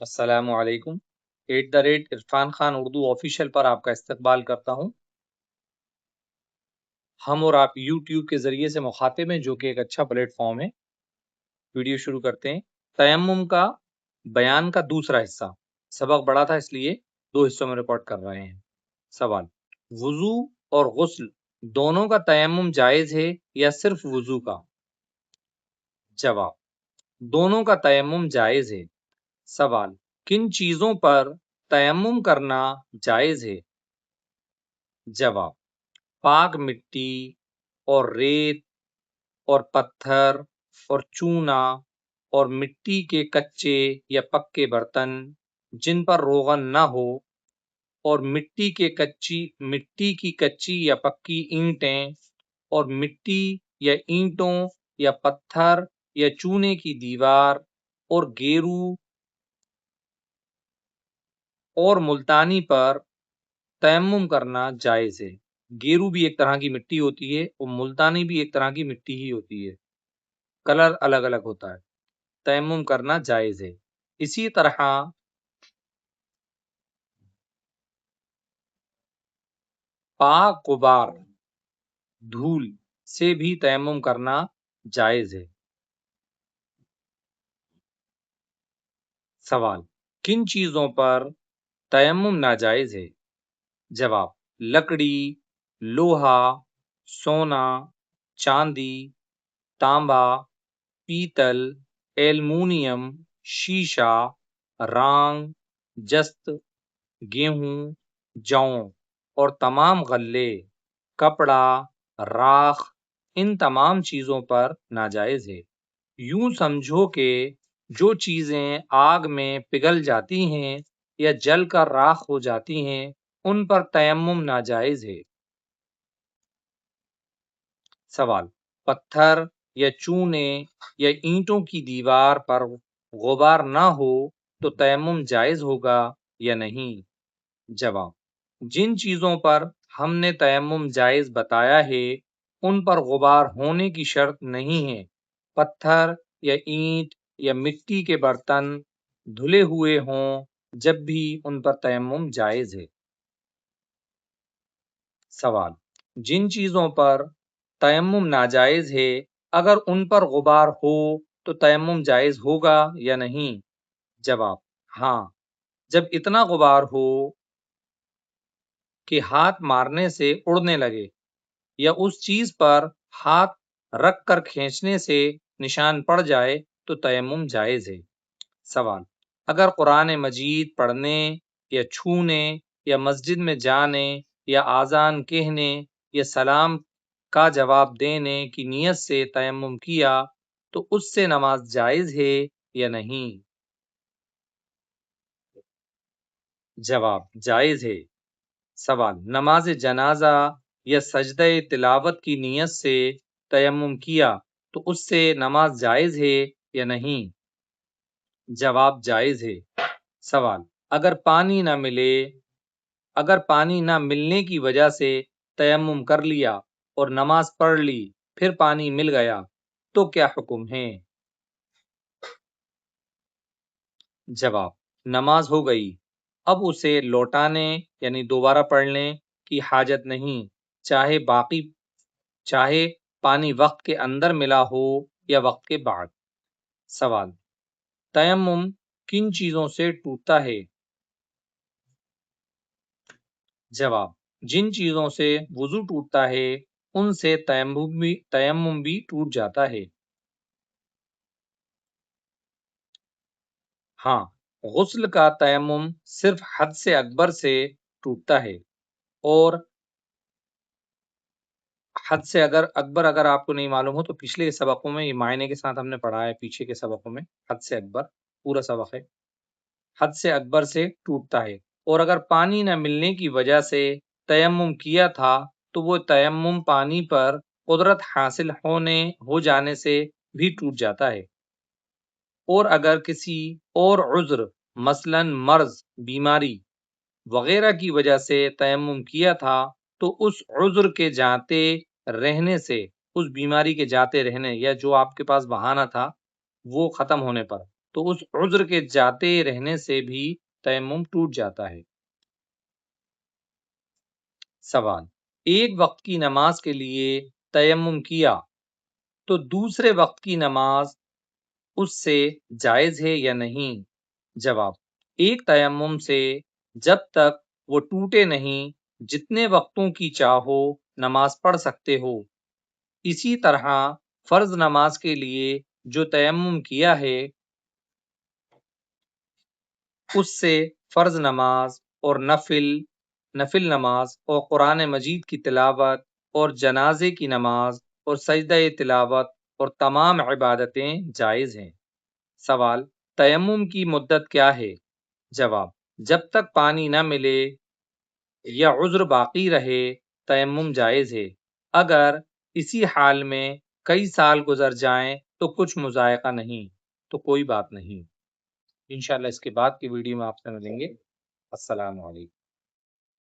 السلام علیکم۔ @عرفان خان اردو آفیشیل پر آپ کا استقبال کرتا ہوں۔ ہم اور آپ یوٹیوب کے ذریعے سے مخاطب ہیں، جو کہ ایک اچھا پلیٹ فارم ہے۔ ویڈیو شروع کرتے ہیں۔ تیمم کا بیان کا دوسرا حصہ۔ سبق بڑا تھا اس لیے 2 حصوں میں ریکارڈ کر رہے ہیں۔ سوال: وضو اور غسل دونوں کا تیمم جائز ہے یا صرف وضو کا؟ جواب: دونوں کا تیمم جائز ہے۔ سوال: کن چیزوں پر تیمم کرنا جائز ہے؟ جواب: پاک مٹی اور ریت اور پتھر اور چونا اور مٹی کے کچے یا پکے برتن جن پر روغن نہ ہو، اور مٹی کی کچی یا پکی اینٹیں اور مٹی یا اینٹوں یا پتھر یا چونے کی دیوار اور گیرو اور ملتانی پر تیمم کرنا جائز ہے۔ گیرو بھی ایک طرح کی مٹی ہوتی ہے اور ملتانی بھی ایک طرح کی مٹی ہی ہوتی ہے، کلر الگ الگ ہوتا ہے۔ تیمم کرنا جائز ہے۔ اسی طرح پاک غبار، دھول سے بھی تیمم کرنا جائز ہے۔ سوال: کن چیزوں پر تیمم ناجائز ہے؟ جواب: لکڑی، لوہا، سونا، چاندی، تانبا، پیتل، ایلمونیم، شیشہ، رانگ، جست، گیہوں، جوں اور تمام غلے، کپڑا، راکھ، ان تمام چیزوں پر ناجائز ہے۔ یوں سمجھو کہ جو چیزیں آگ میں پگھل جاتی ہیں یا جل کر راکھ ہو جاتی ہیں، ان پر تیمم ناجائز ہے۔ سوال: پتھر یا چونے یا اینٹوں کی دیوار پر غبار نہ ہو تو تیمم جائز ہوگا یا نہیں؟ جواب: جن چیزوں پر ہم نے تیمم جائز بتایا ہے ان پر غبار ہونے کی شرط نہیں ہے۔ پتھر یا اینٹ یا مٹی کے برتن دھلے ہوئے ہوں جب بھی ان پر تیمم جائز ہے۔ سوال: جن چیزوں پر تیمم ناجائز ہے اگر ان پر غبار ہو تو تیمم جائز ہوگا یا نہیں؟ جواب: ہاں، جب اتنا غبار ہو کہ ہاتھ مارنے سے اڑنے لگے یا اس چیز پر ہاتھ رکھ کر کھینچنے سے نشان پڑ جائے تو تیمم جائز ہے۔ سوال: اگر قرآن مجید پڑھنے یا چھونے یا مسجد میں جانے یا اذان کہنے یا سلام کا جواب دینے کی نیت سے تیمم کیا تو اس سے نماز جائز ہے یا نہیں؟ جواب: جائز ہے۔ سوال: نماز جنازہ یا سجدہ تلاوت کی نیت سے تیمم کیا تو اس سے نماز جائز ہے یا نہیں؟ جواب: جائز ہے۔ سوال: اگر پانی نہ ملنے کی وجہ سے تیمم کر لیا اور نماز پڑھ لی، پھر پانی مل گیا تو کیا حکم ہے؟ جواب: نماز ہو گئی، اب اسے لوٹانے یعنی دوبارہ پڑھنے کی حاجت نہیں، چاہے پانی وقت کے اندر ملا ہو یا وقت کے بعد۔ سوال: تیمم کن چیزوں سے ٹوٹتا ہے؟ جواب: جن چیزوں سے وضو ٹوٹتا ہے ان سے تیمم بھی ٹوٹ جاتا ہے۔ ہاں، غسل کا تیمم صرف حد سے اکبر سے ٹوٹتا ہے، اور حد سے اگر آپ کو نہیں معلوم ہو تو پچھلے سبقوں میں یہ معنی کے ساتھ ہم نے پڑھا ہے، پیچھے کے سبقوں میں حد سے اکبر پورا سبق ہے۔ حد سے اکبر سے ٹوٹتا ہے، اور اگر پانی نہ ملنے کی وجہ سے تیمم کیا تھا تو وہ تیمم پانی پر قدرت حاصل ہو جانے سے بھی ٹوٹ جاتا ہے، اور اگر کسی اور عذر مثلا مرض، بیماری وغیرہ کی وجہ سے تیمم کیا تھا تو اس عذر کے جاتے رہنے سے، اس بیماری کے جاتے رہنے یا جو آپ کے پاس بہانہ تھا وہ ختم ہونے پر تو اس عذر کے جاتے رہنے سے بھی تیمم ٹوٹ جاتا ہے۔ سوال: ایک وقت کی نماز کے لیے تیمم کیا تو دوسرے وقت کی نماز اس سے جائز ہے یا نہیں؟ جواب: ایک تیمم سے جب تک وہ ٹوٹے نہیں جتنے وقتوں کی چاہو نماز پڑھ سکتے ہو۔ اسی طرح فرض نماز کے لیے جو تیمم کیا ہے اس سے فرض نماز اور نفل نماز اور قرآن مجید کی تلاوت اور جنازے کی نماز اور سجدہ تلاوت اور تمام عبادتیں جائز ہیں۔ سوال: تیمم کی مدت کیا ہے؟ جواب: جب تک پانی نہ ملے یا عذر باقی رہے تیمم جائز ہے۔ اگر اسی حال میں کئی سال گزر جائیں تو کچھ مضائقہ نہیں، تو کوئی بات نہیں۔ انشاءاللہ اس کے بعد کی ویڈیو میں آپ سے ملیں گے۔ السلام علیکم۔